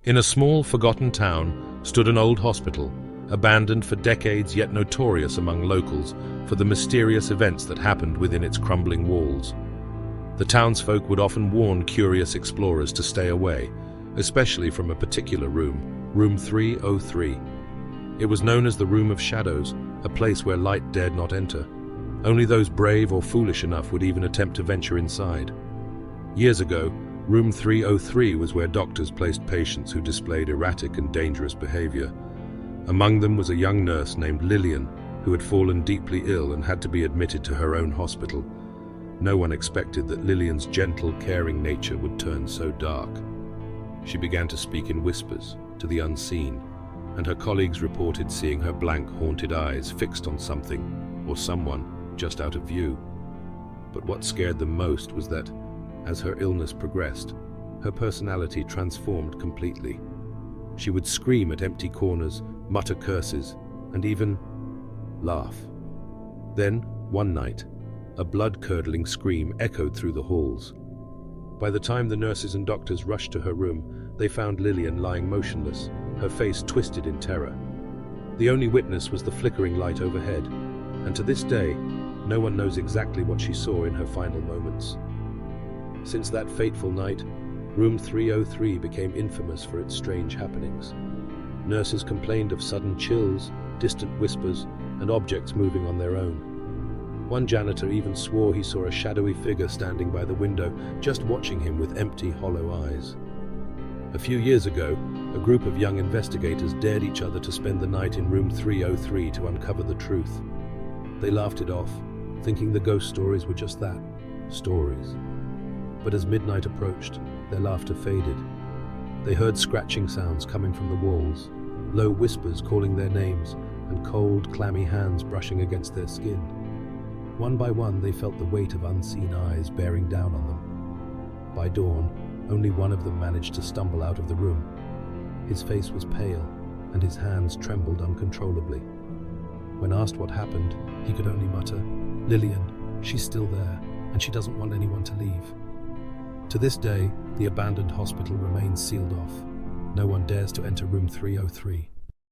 In a small, forgotten town stood an old hospital, abandoned for decades yet notorious among locals for the mysterious events that happened within its crumbling walls. The townsfolk would often warn curious explorers to stay away, especially from a particular room, Room 303. It was known as the Room of Shadows, a place where light dared not enter. Only those brave or foolish enough would even attempt to venture inside. Years ago, Room 303 was where doctors placed patients who displayed erratic and dangerous behavior. Among them was a young nurse named Lillian, who had fallen deeply ill and had to be admitted to her own hospital. No one expected that Lillian's gentle, caring nature would turn so dark. She began to speak in whispers, to the unseen, and her colleagues reported seeing her blank, haunted eyes fixed on something or someone just out of view. But what scared them most was that, as her illness progressed, her personality transformed completely. She would scream at empty corners, mutter curses, and even laugh. Then, one night, a blood-curdling scream echoed through the halls. By the time the nurses and doctors rushed to her room, they found Lillian lying motionless, her face twisted in terror. The only witness was the flickering light overhead, and to this day, no one knows exactly what she saw in her final moments. Since that fateful night, Room 303 became infamous for its strange happenings. Nurses complained of sudden chills, distant whispers, and objects moving on their own. One janitor even swore he saw a shadowy figure standing by the window, just watching him with empty, hollow eyes. A few years ago, a group of young investigators dared each other to spend the night in Room 303 to uncover the truth. They laughed it off, thinking the ghost stories were just that, stories. But as midnight approached, their laughter faded. They heard scratching sounds coming from the walls, low whispers calling their names, and cold, clammy hands brushing against their skin. One by one, they felt the weight of unseen eyes bearing down on them. By dawn, only one of them managed to stumble out of the room. His face was pale, and his hands trembled uncontrollably. When asked what happened, he could only mutter, "Lillian, she's still there, and she doesn't want anyone to leave." To this day, the abandoned hospital remains sealed off. No one dares to enter Room 303.